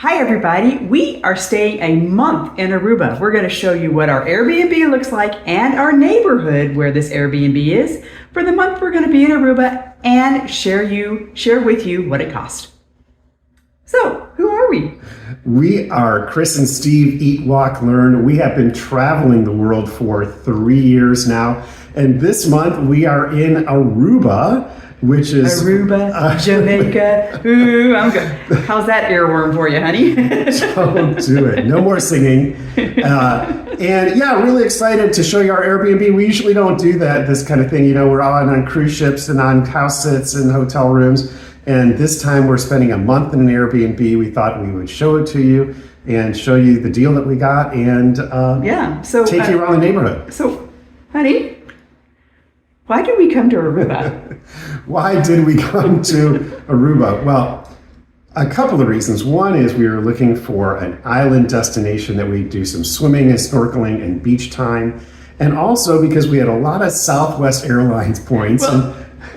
Hi everybody, we are staying a month in Aruba. We're going to show you what our Airbnb looks like and our neighborhood where this Airbnb is. For the month we're going to be in Aruba and share with you what it cost. So, who are we? We are Chris and Steve, Eat, Walk, Learn. We have been traveling the world for 3 years now. And this month we are in Aruba, which is... Aruba, Jamaica. Ooh, I'm good. How's that earworm for you, honey? Don't do it. No more singing. And yeah, really excited to show you our Airbnb. We usually don't do this kind of thing. You know, we're on cruise ships and on house sits and hotel rooms. And this time we're spending a month in an Airbnb. We thought we would show it to you and show you the deal that we got and take you around the neighborhood. So, honey, why did we come to Aruba? Why did we come to Aruba? Well, a couple of reasons. One is we were looking for an island destination that we do some swimming and snorkeling and beach time. And also because we had a lot of Southwest Airlines points.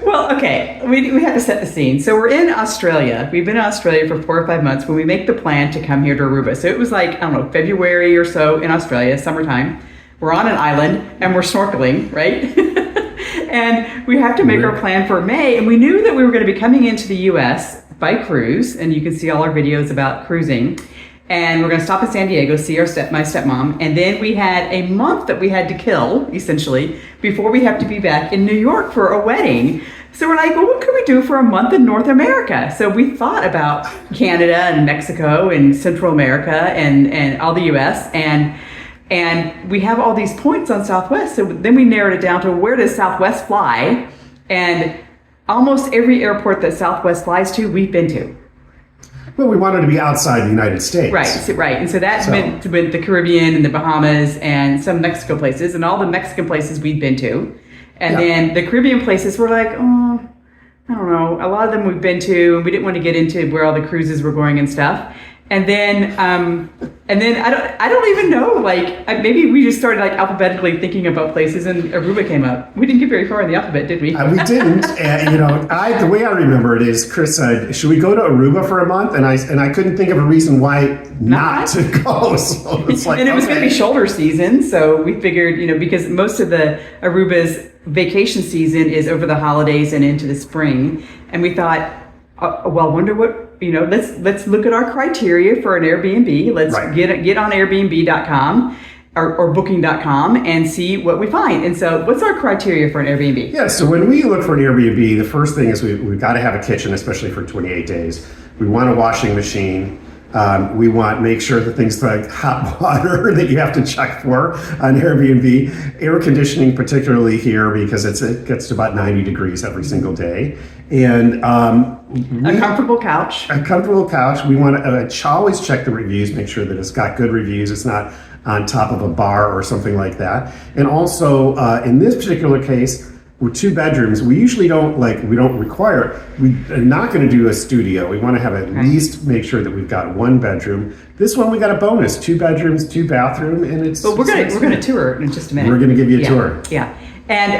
Well, okay, we have to set the scene. So we're in Australia. We've been in Australia for 4 or 5 months when we make the plan to come here to Aruba. So it was like, I don't know, February or so in Australia, summertime. We're on an island and we're snorkeling, right? And we have to make our plan for May. And we knew that we were going to be coming into the US by cruise. And you can see all our videos about cruising. And we're going to stop in San Diego, see my stepmom. And then we had a month that we had to kill, essentially, before we have to be back in New York for a wedding. So we're like, well, what could we do for a month in North America? So we thought about Canada and Mexico and Central America and all the US. And we have all these points on Southwest. So then we narrowed it down to where does Southwest fly? And almost every airport that Southwest flies to, we've been to. Well, we wanted to be outside the United States. Right. And so that meant the Caribbean and the Bahamas and some Mexico places and all the Mexican places we'd been to. And then the Caribbean places were like, oh, I don't know. A lot of them we've been to, and we didn't want to get into where all the cruises were going and stuff. And then I don't even know, like, maybe we just started like alphabetically thinking about places and Aruba came up. We didn't get very far in the alphabet, did we? We didn't. And, the way I remember it is Chris said, should we go to Aruba for a month? And I couldn't think of a reason why not to go. So it's like, and it was going to be shoulder season. So we figured, because most of the Aruba's vacation season is over the holidays and into the spring. And we thought, wonder what, let's look at our criteria for an Airbnb. Let's get on Airbnb.com or booking.com and see what we find. And so what's our criteria for an Airbnb? Yeah, so when we look for an Airbnb, the first thing is we've got to have a kitchen, especially for 28 days. We want a washing machine. We want make sure that things like hot water that you have to check for on Airbnb, air conditioning particularly here because it gets to about 90 degrees every single day, and a comfortable couch. A comfortable couch. We want to always check the reviews, make sure that it's got good reviews. It's not on top of a bar or something like that. And also in this particular case, we're 2 bedrooms. We usually we don't require it. We are not going to do a studio. We want to have at least make sure that we've got 1 bedroom. This one we got a bonus, 2 bedrooms, 2 bathroom, and it's. But we're gonna tour it in just a minute. We're going to give you a tour. Yeah. And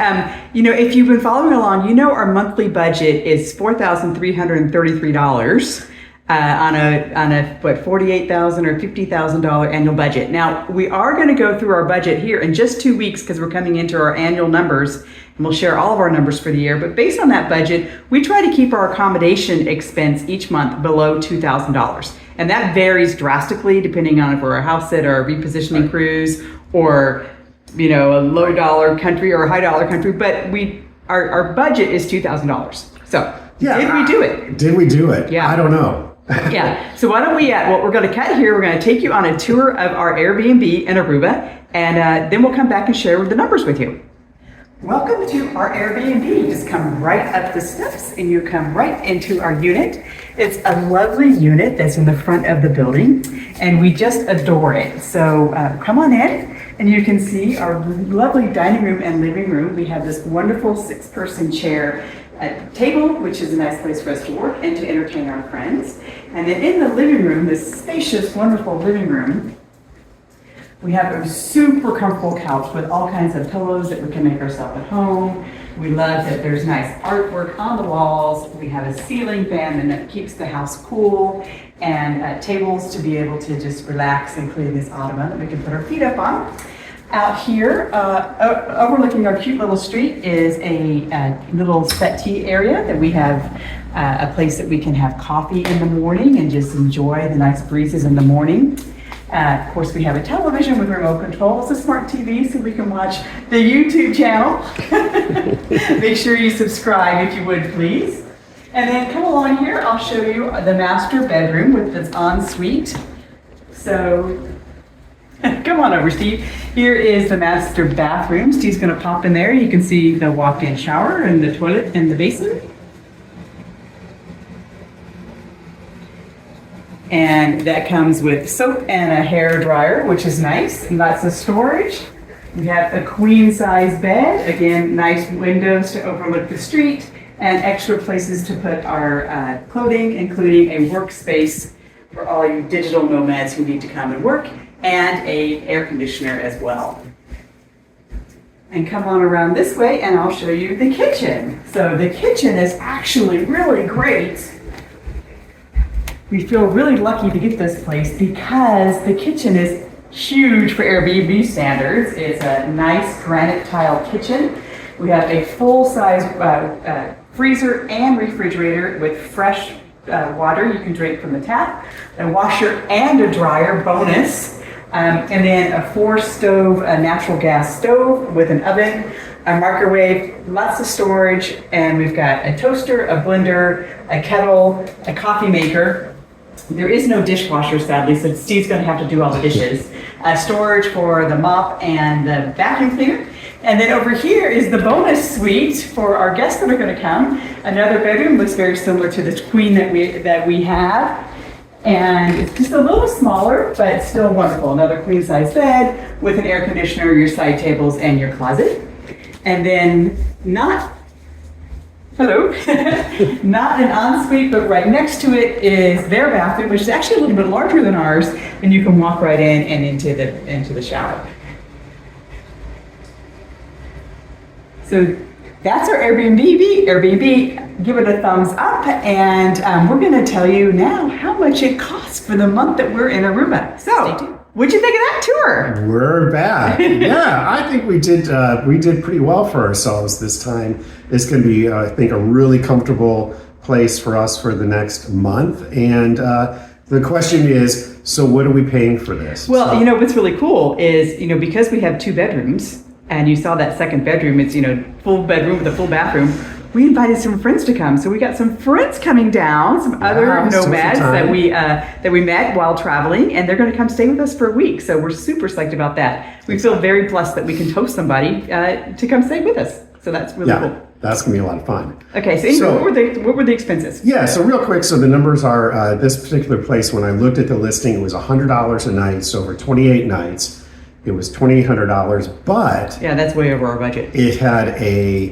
if you've been following along, our monthly budget is $4,333 on a $48,000 or $50,000 annual budget. Now we are going to go through our budget here in just 2 weeks because we're coming into our annual numbers. And we'll share all of our numbers for the year. But based on that budget, we try to keep our accommodation expense each month below $2,000. And that varies drastically depending on if we're a house sit or a repositioning cruise or, a low dollar country or a high dollar country. But our budget is $2,000. So did we do it? Did we do it? Yeah. I don't know. Yeah. So why don't we're going to cut here. We're going to take you on a tour of our Airbnb in Aruba. And then we'll come back and share the numbers with you. Welcome to our Airbnb. You just come right up the steps and you come right into our unit. It's a lovely unit that's in the front of the building and we just adore it. So come on in and you can see our lovely dining room and living room. We have this wonderful 6-person chair table, which is a nice place for us to work and to entertain our friends. And then in the living room, this spacious, wonderful living room, We have a super comfortable couch with all kinds of pillows that we can make ourselves at home. We love that there's nice artwork on the walls. We have a ceiling fan that keeps the house cool, and tables to be able to just relax, including this ottoman that we can put our feet up on. Out here, overlooking our cute little street, is a little settee area that we have a place that we can have coffee in the morning and just enjoy the nice breezes in the morning. Of course, we have a television with remote control. It's a smart TV, so we can watch the YouTube channel. Make sure you subscribe if you would, please. And then come along here, I'll show you the master bedroom with its ensuite. So, come on over, Steve. Here is the master bathroom. Steve's gonna pop in there. You can see the walk-in shower and the toilet and the basin. And that comes with soap and a hair dryer, which is nice, and lots of storage. We have a queen size bed, again, nice windows to overlook the street, and extra places to put our clothing, including a workspace for all you digital nomads who need to come and work, and a air conditioner as well. And come on around this way and I'll show you the kitchen. So the kitchen is actually really great. We feel really lucky to get this place because the kitchen is huge for Airbnb standards. It's a nice granite tile kitchen. We have a full-size freezer and refrigerator with fresh water you can drink from the tap, a washer and a dryer bonus, and then a 4-stove natural gas stove with an oven, a microwave, lots of storage, and we've got a toaster, a blender, a kettle, a coffee maker. There is no dishwasher, sadly, so Steve's going to have to do all the dishes. Storage for the mop and the vacuum cleaner. And then over here is the bonus suite for our guests that are going to come. Another bedroom, looks very similar to the queen that we have. And it's just a little smaller, but still wonderful. Another queen size bed with an air conditioner, your side tables, and your closet. And then not an ensuite, but right next to it is their bathroom, which is actually a little bit larger than ours, and you can walk right in and into the shower. So that's our Airbnb. Give it a thumbs up, and we're going to tell you now how much it costs for the month that we're in Aruba. So, stay tuned. What'd you think of that tour? We're back. Yeah, I think we did pretty well for ourselves this time. It's going to be, I think, a really comfortable place for us for the next month. And the question is, so what are we paying for this? Well, what's really cool is, because we have 2 bedrooms, and you saw that second bedroom, it's, full bedroom with a full bathroom. We invited some friends to come, so we got some friends coming down, some other nomads that we met while traveling, and they're going to come stay with us for a week. So we're super psyched about that. We feel very blessed that we can host somebody to come stay with us. So that's really cool. That's going to be a lot of fun. Okay, so what were the expenses? Yeah, so real quick, so the numbers are this particular place. When I looked at the listing, it was $100 a night, so over 28 nights. It was $2,800, but yeah, that's way over our budget. It had a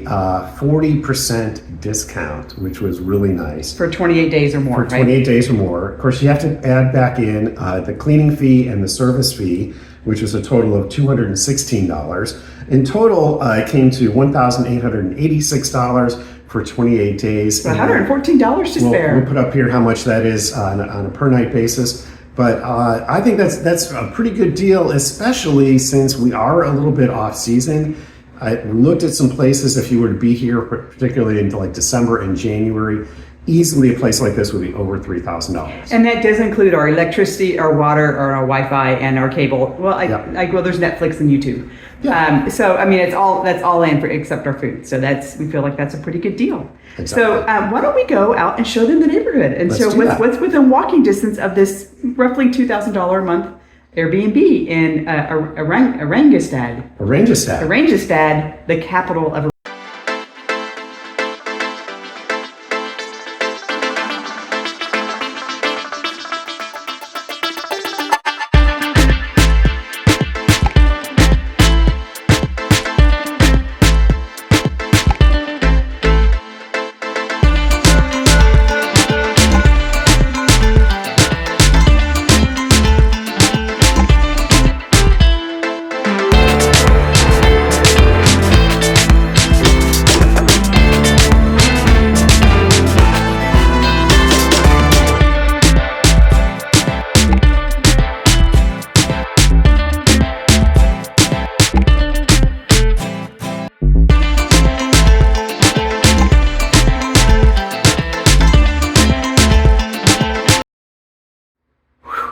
40% discount, which was really nice. For 28 days or more, For 28 days or more. Of course, you have to add back in the cleaning fee and the service fee, which was a total of $216. In total, it came to $1,886 for 28 days. So $114 to spare. We'll put up here how much that is on a per night basis. But I think that's a pretty good deal, especially since we are a little bit off season. I looked at some places if you were to be here, particularly in like December and January. Easily a place like this would be over $3,000. And that does include our electricity, our water, or our Wi-Fi, and our cable. Well, well, there's Netflix and YouTube. Yeah. So I mean, that's all in for except our food. So we feel like that's a pretty good deal. Exactly. So why don't we go out and show them the neighborhood and show what's within walking distance of this roughly $2,000 a month Airbnb in Oranjestad. Oranjestad, the capital of.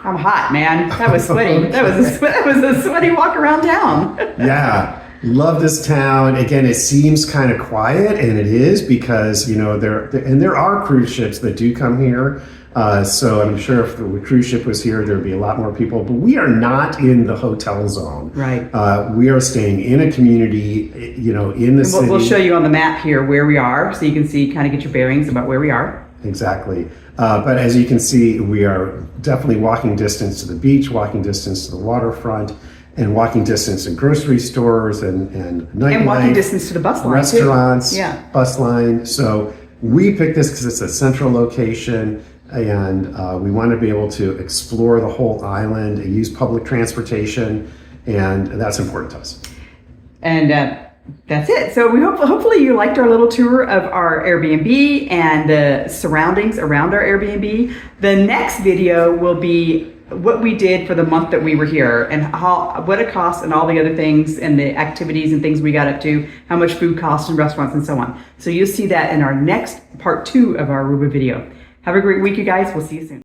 I'm hot, man. That was sweaty. That was a sweaty walk around town. Yeah. Love this town. Again, it seems kind of quiet, and it is because, you know, there are cruise ships that do come here. So I'm sure if the cruise ship was here, there'd be a lot more people. But we are not in the hotel zone. Right. We are staying in a community, you know, in the city. We'll show you on the map here where we are, so you can see, kind of get your bearings about where we are. Exactly. But as you can see, we are definitely walking distance to the beach, walking distance to the waterfront, and walking distance to grocery stores and nightlife. And walking distance to the bus line, restaurants, too. Yeah. bus line. So we picked this because it's a central location, and we want to be able to explore the whole island and use public transportation, and that's important to us. And that's it. So we hopefully you liked our little tour of our Airbnb and the surroundings around our Airbnb. The next video will be what we did for the month that we were here and what it cost and all the other things and the activities and things we got up to, how much food costs in restaurants and so on. So you'll see that in our next part 2 of our Aruba video. Have a great week, you guys. We'll see you soon.